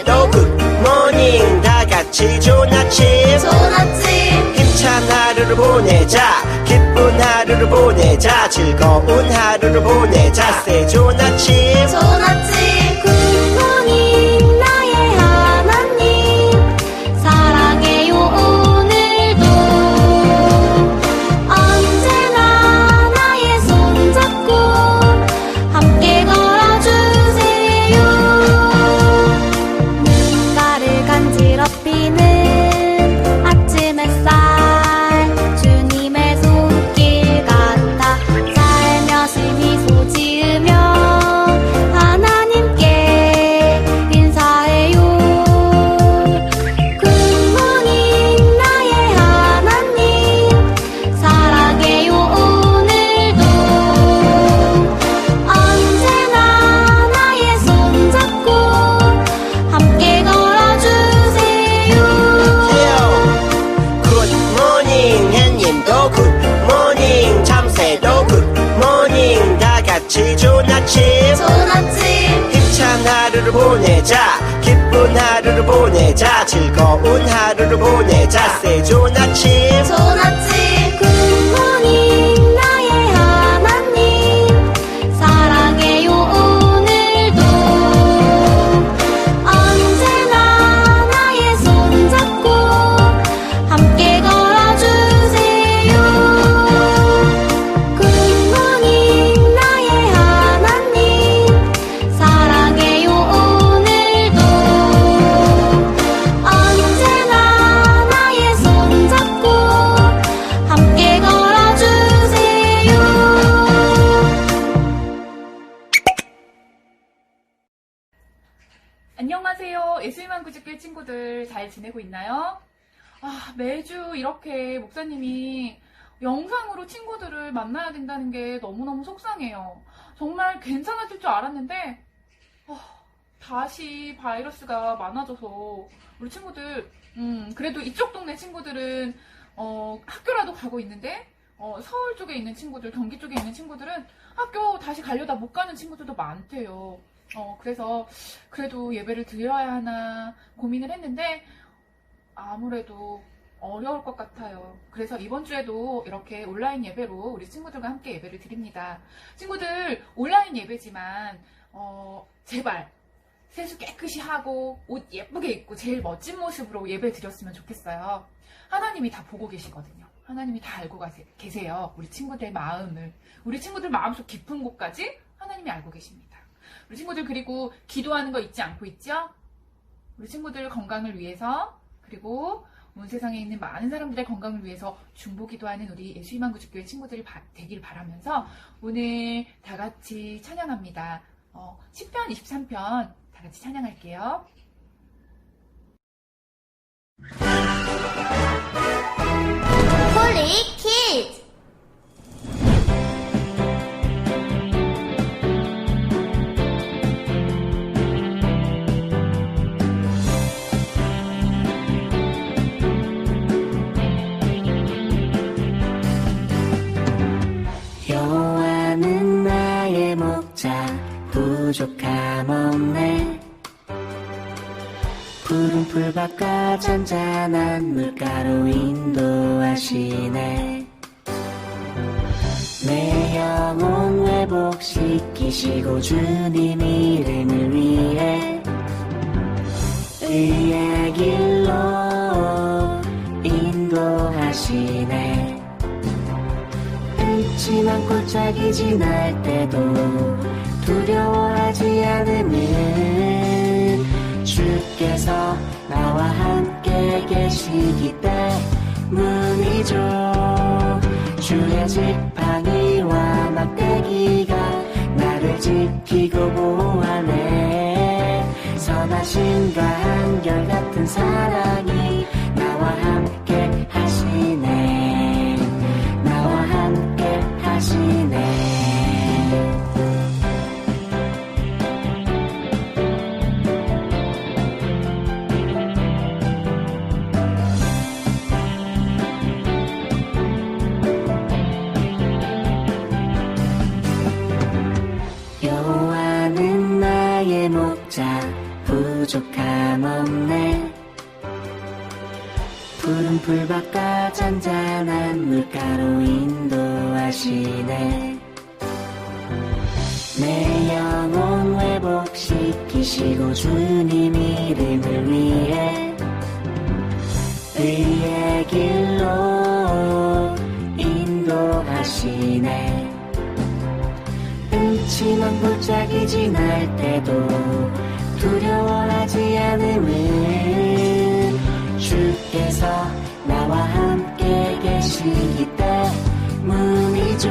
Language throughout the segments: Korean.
밤새도 굿모닝 다같이 좋은 아침 힘찬 하루를 보내자 기쁜 하루를 보내자 즐거운 하루를 보내자 Say 좋은 아침 굿모닝 나의 하나님 사랑해요 오늘도 언제나 나의 손잡고 함께 걸어주세요 눈가를 간지럽히는 아침 햇살 주님의 손길 같아 살며시 미소 지으며 하나님께 인사해요 굿모닝 나의 하나님 사랑해요 오늘도 언제나 나의 손잡고 함께 걸어주세요 굿모닝 햇님도 굿모닝 참새도 굿모닝 다같이 좋은 아침 힘찬 하루를 보내자 기쁜 하루를 보내자 즐거운 하루를 보내자 Say 좋은 아침 굿모닝 나의 하나님 사랑해요 오늘도 언제나 나의 손잡고 함께 걸어주세요 굿모닝 나의 하나님 사랑해요 오늘도 언제나 나의 손잡고 함께 걸어주세요 안녕하세요. 예수님만 구주교회 친구들 잘 지내고 있나요? 매주 이렇게 목사님이 영상으로 친구들을 만나야 된다는 게 너무너무 속상해요. 정말 괜찮아질 줄 알았는데 다시 바이러스가 많아져서 우리 친구들 그래도 이쪽 동네 친구들은 학교라도 가고 있는데 서울 쪽에 있는 친구들, 경기 쪽에 있는 친구들은 학교 다시 가려다 못 가는 친구들도 많대요. 그래서 그래도 예배를 드려야 하나 고민을 했는데 아무래도 어려울 것 같아요. 그래서 이번 주에도 이렇게 온라인 예배로 우리 친구들과 함께 예배를 드립니다. 친구들 온라인 예배지만 제발 세수 깨끗이 하고 옷 예쁘게 입고 제일 멋진 모습으로 예배 드렸으면 좋겠어요. 하나님이 다 보고 계시거든요. 하나님이 다 알고 계세요. 우리 친구들 마음을. 우리 친구들 마음속 깊은 곳까지 하나님이 알고 계십니다. 우리 친구들 그리고 기도하는 거 잊지 않고 있죠? 우리 친구들 건강을 위해서 그리고 온 세상에 있는 많은 사람들의 건강을 위해서 중보 기도하는 우리 예수희망 구주교회 친구들이 되길 바라면서 오늘 다 같이 찬양합니다. 10편, 23편 다 같이 찬양할게요. 홀리 키즈 여호와는 나의 목자 부족함 없네 푸른 풀밭과 잔잔한 물가로 인도하시네 내 영혼 회복시키시고 주님 이름을 위해 의의 길로 인도하시네 그치만 골짜기 지날 때도 두려워하지 않으면 주께서 나와 함께 계시기 때문이죠 주의 지팡이와 막대기가 나를 지키고 보호하네 선하심과 한결같은 사랑이 나와 함께 하시네 나와 함께 하시네 여호와는 나의 목자 부족함 변함없네. 푸른 풀밭과 잔잔한 물가로 인도하시네. 내 영혼 회복시키시고 주님 이름을 위해 의의 길로 인도하시네. 음침한 골짜기 지날 때도 두려워하지 않음은 주께서 나와 함께 계시기 때문이죠.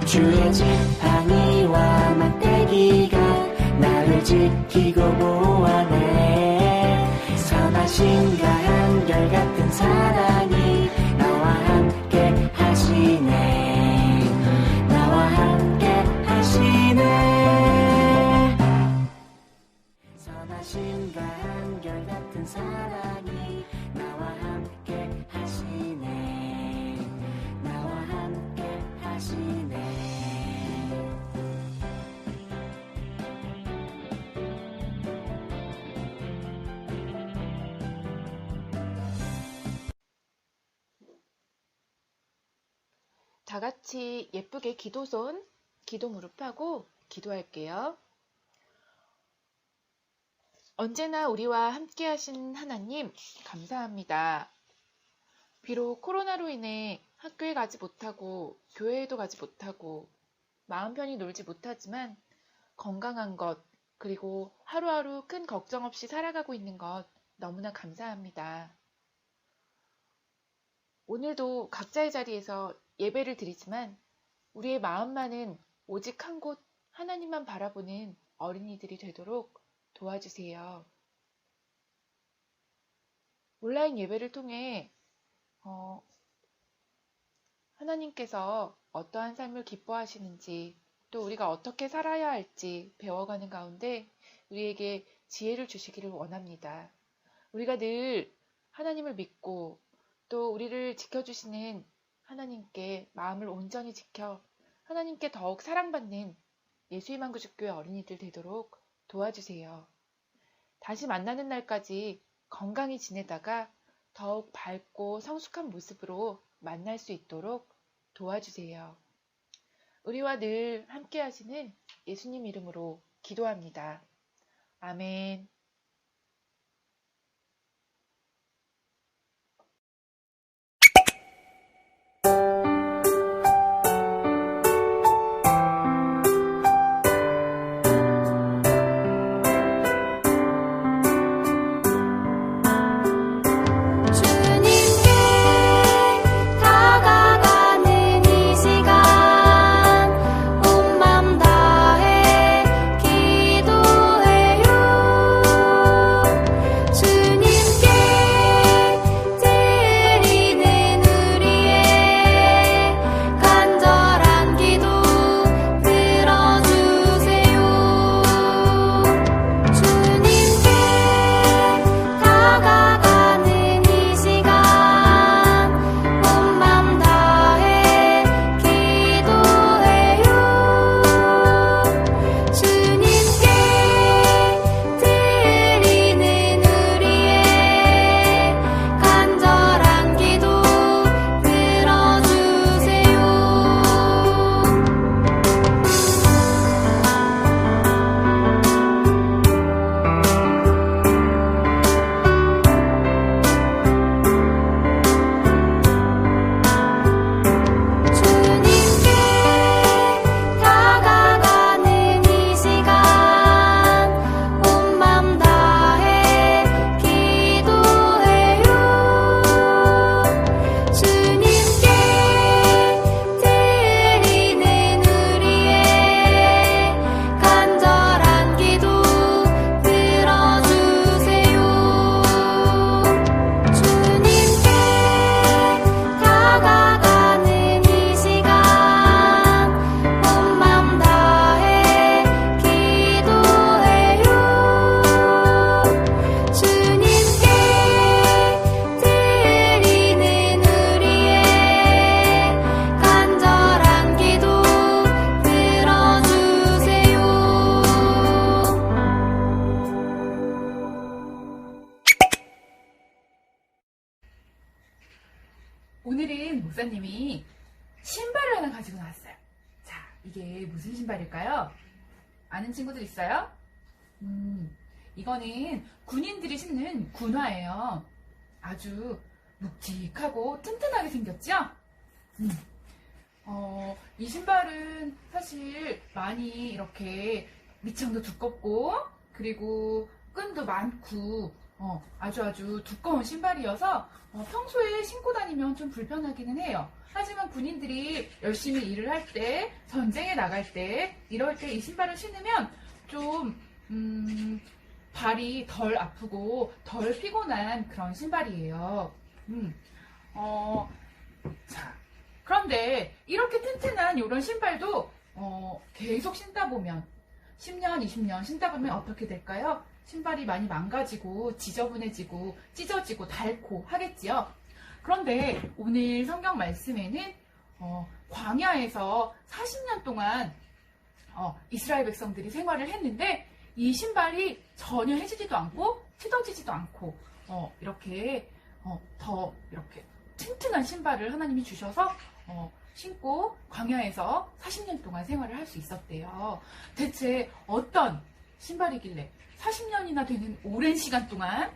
주의 지팡이와 막대기가 나를 지키고 보호하네. 선하신가 한결같은 사랑이 나와 함께 하시네. 나와 함께 하시네. 선하신가 한결같은 사랑이 나와 함께 하시네. 나와 함께 하시네. 다 같이 예쁘게 기도손, 기도 무릎하고 기도할게요. 언제나 우리와 함께 하신 하나님, 감사합니다. 비록 코로나로 인해 학교에 가지 못하고 교회에도 가지 못하고 마음 편히 놀지 못하지만 건강한 것, 그리고 하루하루 큰 걱정 없이 살아가고 있는 것 너무나 감사합니다. 오늘도 각자의 자리에서 예배를 드리지만 우리의 마음만은 오직 한 곳 하나님만 바라보는 어린이들이 되도록 도와주세요. 온라인 예배를 통해 하나님께서 어떠한 삶을 기뻐하시는지, 또 우리가 어떻게 살아야 할지 배워가는 가운데 우리에게 지혜를 주시기를 원합니다. 우리가 늘 하나님을 믿고 또 우리를 지켜주시는 하나님께 마음을 온전히 지켜 하나님께 더욱 사랑받는 예수희망구주교회 어린이들 되도록 도와주세요. 다시 만나는 날까지 건강히 지내다가 더욱 밝고 성숙한 모습으로 만날 수 있도록 도와주세요. 우리와 늘 함께 하시는 예수님 이름으로 기도합니다. 아멘. 주님께 다가가는 이 시간 온 맘 다해 기도해요. 오늘은 목사님이 신발을 하나 가지고 나왔어요. 자, 이게 무슨 신발일까요? 아는 친구들 있어요? 이거는 군인들이 신는 군화예요. 아주 묵직하고 튼튼하게 생겼죠? 이 신발은 사실 많이 이렇게 밑창도 두껍고, 그리고 끈도 많고, 아주 두꺼운 신발이어서 평소에 신고 다니면 좀 불편하기는 해요. 하지만 군인들이 열심히 일을 할 때, 전쟁에 나갈 때, 이럴 때 이 신발을 신으면 좀 발이 덜 아프고 덜 피곤한 그런 신발이에요. 자, 그런데 이렇게 튼튼한 이런 신발도 계속 신다 보면 10년, 20년 신다 보면 어떻게 될까요? 신발이 많이 망가지고 지저분해지고 찢어지고 닳고 하겠지요. 그런데 오늘 성경 말씀에는 광야에서 40년 동안 이스라엘 백성들이 생활을 했는데 이 신발이 전혀 해지지도 않고 찢어지지도 않고 이렇게 더 이렇게 튼튼한 신발을 하나님이 주셔서 신고 광야에서 40년 동안 생활을 할 수 있었대요. 대체 어떤 신발이길래 40년이나 되는 오랜 시간 동안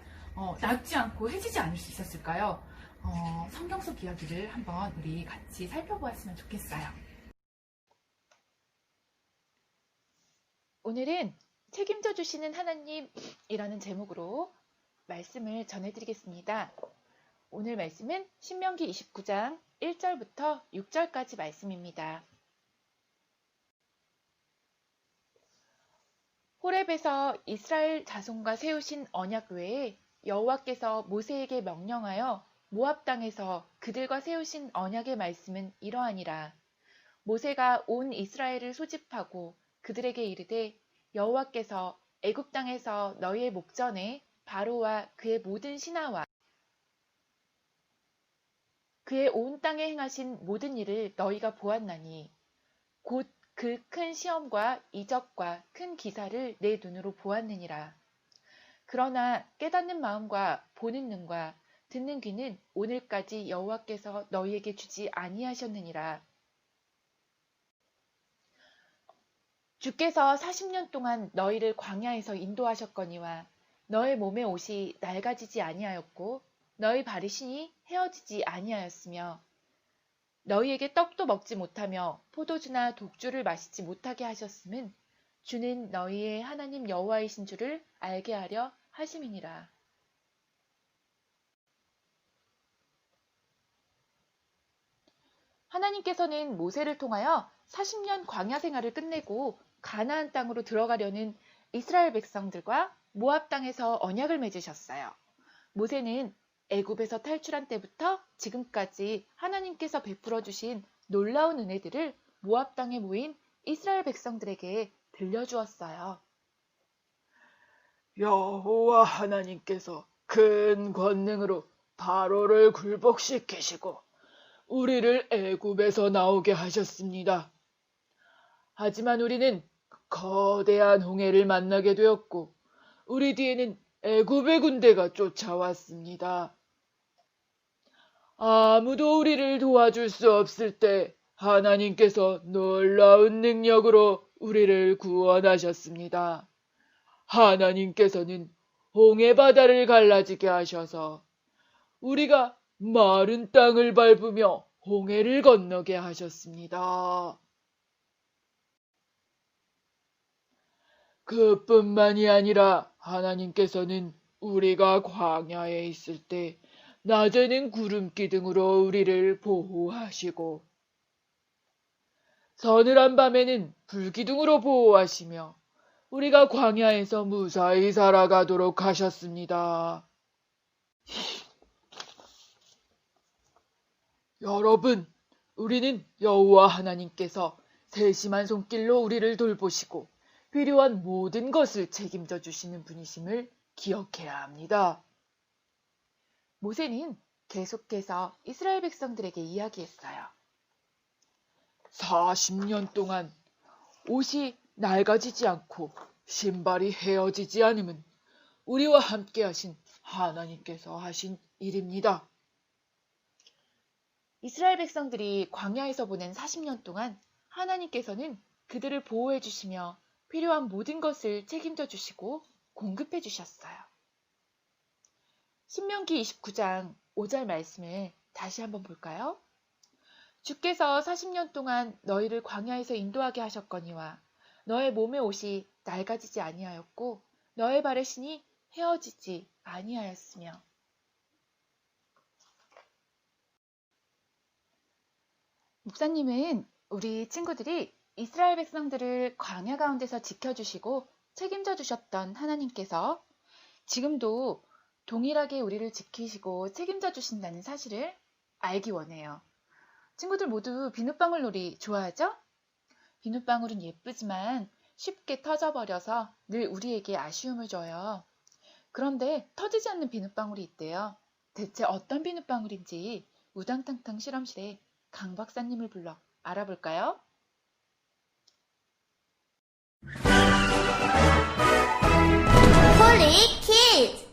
낡지 않고 해지지 않을 수 있었을까요? 성경 속 이야기를 한번 우리 같이 살펴보았으면 좋겠어요. 오늘은 책임져 주시는 하나님이라는 제목으로 말씀을 전해드리겠습니다. 오늘 말씀은 신명기 29장 1절부터 6절까지 말씀입니다. 호렙에서 이스라엘 자손과 세우신 언약 외에 여호와께서 모세에게 명령하여 모압 땅에서 그들과 세우신 언약의 말씀은 이러하니라. 모세가 온 이스라엘을 소집하고 그들에게 이르되 여호와께서 애굽 땅에서 너희의 목전에 바로와 그의 모든 신하와 그의 온 땅에 행하신 모든 일을 너희가 보았나니 곧 그 큰 시험과 이적과 큰 기사를 내 눈으로 보았느니라. 그러나 깨닫는 마음과 보는 눈과 듣는 귀는 오늘까지 여호와께서 너희에게 주지 아니하셨느니라. 주께서 40년 동안 너희를 광야에서 인도하셨거니와 너의 몸의 옷이 낡아지지 아니하였고 너희 발의 신이 헤어지지 아니하였으며 너희에게 떡도 먹지 못하며 포도주나 독주를 마시지 못하게 하셨음은 주는 너희의 하나님 여호와이신 줄을 알게 하려 하심이니라. 하나님께서는 모세를 통하여 40년 광야 생활을 끝내고 가나안 땅으로 들어가려는 이스라엘 백성들과 모압 땅에서 언약을 맺으셨어요. 모세는 애굽에서 탈출한 때부터 지금까지 하나님께서 베풀어 주신 놀라운 은혜들을 모압 땅에 모인 이스라엘 백성들에게 들려주었어요. 여호와 하나님께서 큰 권능으로 바로를 굴복시키시고 우리를 애굽에서 나오게 하셨습니다. 하지만 우리는 거대한 홍해를 만나게 되었고 우리 뒤에는 애굽의 군대가 쫓아왔습니다. 아무도 우리를 도와줄 수 없을 때 하나님께서 놀라운 능력으로 우리를 구원하셨습니다. 하나님께서는 홍해 바다를 갈라지게 하셔서 우리가 마른 땅을 밟으며 홍해를 건너게 하셨습니다. 그뿐만이 아니라 하나님께서는 우리가 광야에 있을 때 낮에는 구름 기둥으로 우리를 보호하시고 서늘한 밤에는 불기둥으로 보호하시며 우리가 광야에서 무사히 살아가도록 하셨습니다. 여러분, 우리는 여호와 하나님께서 세심한 손길로 우리를 돌보시고 필요한 모든 것을 책임져 주시는 분이심을 기억해야 합니다. 모세는 계속해서 이스라엘 백성들에게 이야기했어요. 40년 동안 옷이 낡아지지 않고 신발이 헤어지지 않음은 우리와 함께 하신 하나님께서 하신 일입니다. 이스라엘 백성들이 광야에서 보낸 40년 동안 하나님께서는 그들을 보호해 주시며 필요한 모든 것을 책임져 주시고 공급해 주셨어요. 신명기 29장 5절 말씀을 다시 한번 볼까요? 주께서 40년 동안 너희를 광야에서 인도하게 하셨거니와 너의 몸의 옷이 낡아지지 아니하였고 너의 발의 신이 헤어지지 아니하였으며. 목사님은 우리 친구들이 이스라엘 백성들을 광야 가운데서 지켜주시고 책임져 주셨던 하나님께서 지금도 동일하게 우리를 지키시고 책임져 주신다는 사실을 알기 원해요. 친구들 모두 비눗방울 놀이 좋아하죠? 비눗방울은 예쁘지만 쉽게 터져버려서 늘 우리에게 아쉬움을 줘요. 그런데 터지지 않는 비눗방울이 있대요. 대체 어떤 비눗방울인지 우당탕탕 실험실에 강 박사님을 불러 알아볼까요? 폴리 키즈.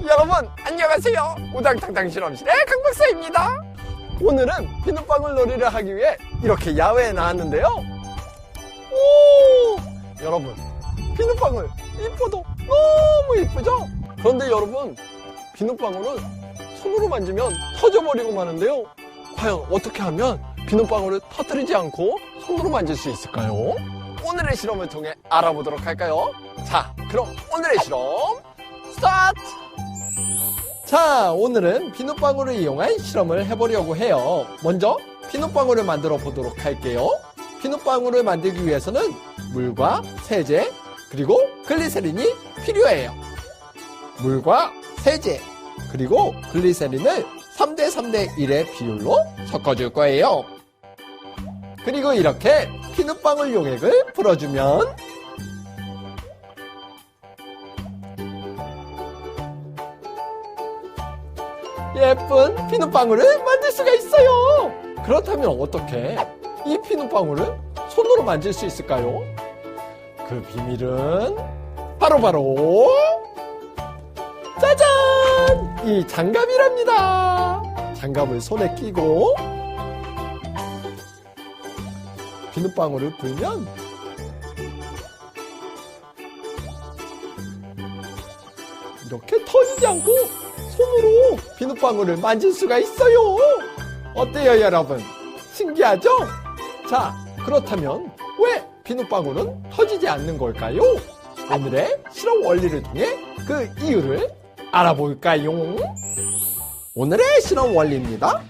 여러분 안녕하세요. 우당탕탕 실험실의 강박사입니다. 오늘은 비눗방울 놀이를 하기 위해 이렇게 야외에 나왔는데요. 오, 여러분 비눗방울 이뻐도 너무 이쁘죠? 그런데 여러분 비눗방울은 손으로 만지면 터져버리고 마는데요. 과연 어떻게 하면 비눗방울을 터뜨리지 않고 손으로 만질 수 있을까요? 오늘의 실험을 통해 알아보도록 할까요? 자, 그럼 오늘의 실험 스타트! 자, 오늘은 비눗방울을 이용한 실험을 해보려고 해요. 먼저 비눗방울을 만들어 보도록 할게요. 비눗방울을 만들기 위해서는 물과 세제 그리고 글리세린이 필요해요. 물과 세제 그리고 글리세린을 3대 3대 1의 비율로 섞어줄 거예요. 그리고 이렇게 비눗방울 용액을 풀어주면 예쁜 비눗방울을 만들 수가 있어요. 그렇다면 어떻게 이 비눗방울을 손으로 만질 수 있을까요? 그 비밀은 바로 짜잔! 이 장갑이랍니다. 장갑을 손에 끼고 비눗방울을 불면 이렇게 터지지 않고 손으로 비눗방울을 만질 수가 있어요. 어때요, 여러분? 신기하죠? 자, 그렇다면 왜 비눗방울은 터지지 않는 걸까요? 오늘의 실험 원리를 통해 그 이유를 알아볼까요? 오늘의 실험 원리입니다.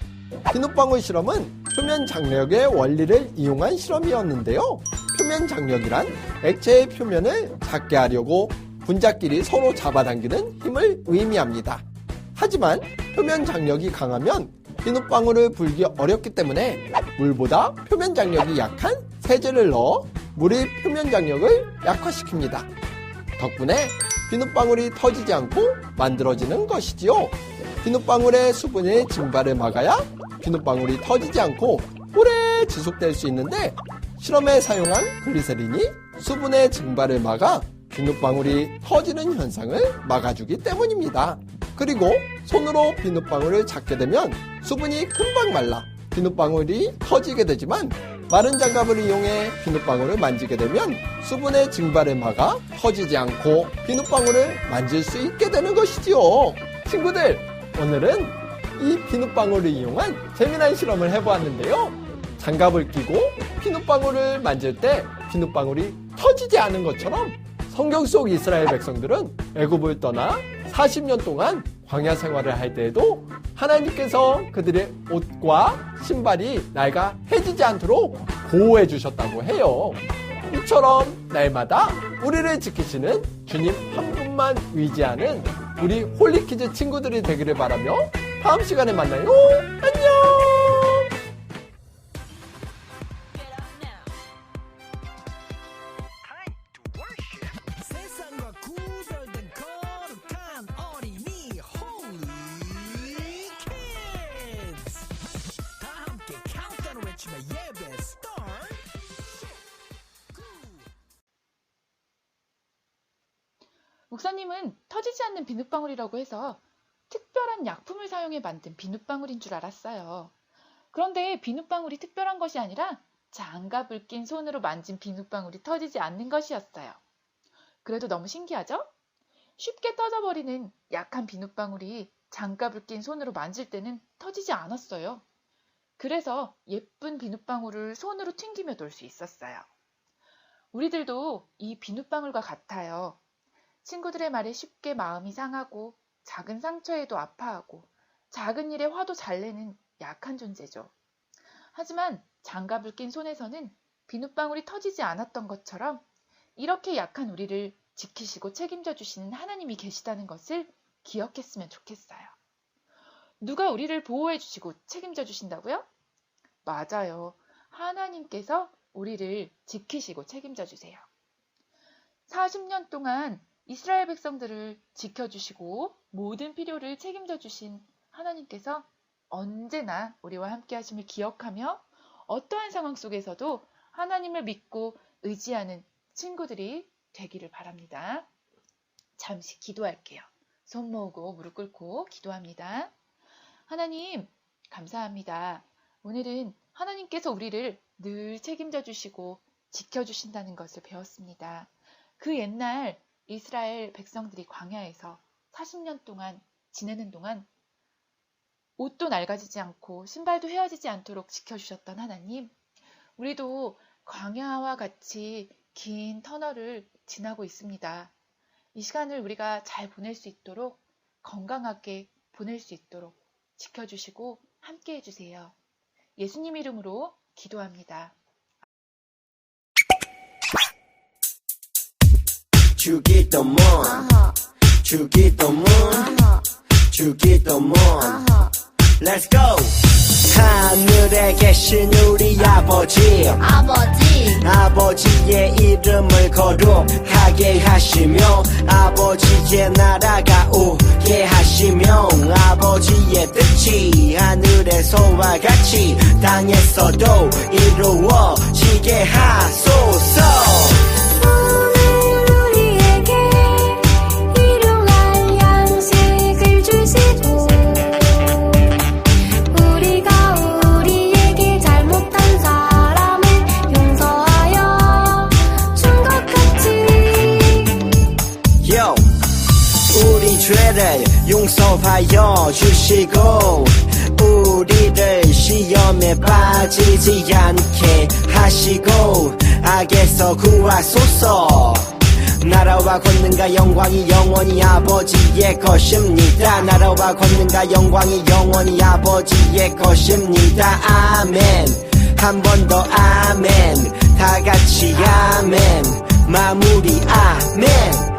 비눗방울 실험은 표면 장력의 원리를 이용한 실험이었는데요. 표면 장력이란 액체의 표면을 작게 하려고 분자끼리 서로 잡아당기는 힘을 의미합니다. 하지만 표면 장력이 강하면 비눗방울을 불기 어렵기 때문에 물보다 표면 장력이 약한 세제를 넣어 물의 표면 장력을 약화시킵니다. 덕분에 비눗방울이 터지지 않고 만들어지는 것이지요. 비눗방울의 수분의 증발을 막아야 비눗방울이 터지지 않고 오래 지속될 수 있는데 실험에 사용한 글리세린이 수분의 증발을 막아 비눗방울이 터지는 현상을 막아주기 때문입니다. 그리고 손으로 비눗방울을 잡게 되면 수분이 금방 말라 비눗방울이 터지게 되지만 마른 장갑을 이용해 비눗방울을 만지게 되면 수분의 증발을 막아 터지지 않고 비눗방울을 만질 수 있게 되는 것이지요. 친구들, 오늘은 이 비눗방울을 이용한 재미난 실험을 해보았는데요. 장갑을 끼고 비눗방울을 만질 때 비눗방울이 터지지 않은 것처럼 성경 속 이스라엘 백성들은 애굽을 떠나 40년 동안 광야 생활을 할 때에도 하나님께서 그들의 옷과 신발이 낡아 해지지 않도록 보호해 주셨다고 해요. 이처럼 날마다 우리를 지키시는 주님 한 분만 의지하는 우리 홀리키즈 친구들이 되기를 바라며 다음 시간에 만나요. 안녕! 세상과 구별된 거룩한 어린이 Holy Kids 다 함께 카운트다운을 외치며 예배 스타트 목사님은 터지지 않는 비눗방울이라고 해서 특별한 약품을 사용해 만든 비눗방울인 줄 알았어요. 그런데 비눗방울이 특별한 것이 아니라 장갑을 낀 손으로 만진 비눗방울이 터지지 않는 것이었어요. 그래도 너무 신기하죠? 쉽게 터져버리는 약한 비눗방울이 장갑을 낀 손으로 만질 때는 터지지 않았어요. 그래서 예쁜 비눗방울을 손으로 튕기며 놀 수 있었어요. 우리들도 이 비눗방울과 같아요. 친구들의 말에 쉽게 마음이 상하고 작은 상처에도 아파하고 작은 일에 화도 잘 내는 약한 존재죠. 하지만 장갑을 낀 손에서는 비눗방울이 터지지 않았던 것처럼 이렇게 약한 우리를 지키시고 책임져 주시는 하나님이 계시다는 것을 기억했으면 좋겠어요. 누가 우리를 보호해 주시고 책임져 주신다고요? 맞아요. 하나님께서 우리를 지키시고 책임져 주세요. 40년 동안 이스라엘 백성들을 지켜주시고 모든 필요를 책임져 주신 하나님께서 언제나 우리와 함께 하심을 기억하며 어떠한 상황 속에서도 하나님을 믿고 의지하는 친구들이 되기를 바랍니다. 잠시 기도할게요. 손 모으고 무릎 꿇고 기도합니다. 하나님, 감사합니다. 오늘은 하나님께서 우리를 늘 책임져 주시고 지켜주신다는 것을 배웠습니다. 그 옛날 이스라엘 백성들이 광야에서 40년 동안 지내는 동안 옷도 낡아지지 않고 신발도 헤어지지 않도록 지켜주셨던 하나님, 우리도 광야와 같이 긴 터널을 지나고 있습니다. 이 시간을 우리가 잘 보낼 수 있도록 건강하게 보낼 수 있도록 지켜주시고 함께 해주세요. 예수님 이름으로 기도합니다. 주기도문 주기도문 주기도문 Let's go! 하늘에 계신 우리 아버지의 이름을 거룩하게 하시며 아버지의 나라가 오게 하시며 아버지의 뜻이 하늘에서와 같이 땅에서도 이루어지게 하소서. 죄를 용서하여 주시고 우리를 시험에 빠지지 않게 하시고 악에서 구하소서. 나라와 권능과 영광이 영원히 아버지의 것입니다. 나라와 권능과 영광이 영원히 아버지의 것입니다. 아멘. 한 번 더 아멘. 다 같이 아멘. 마무리 아멘.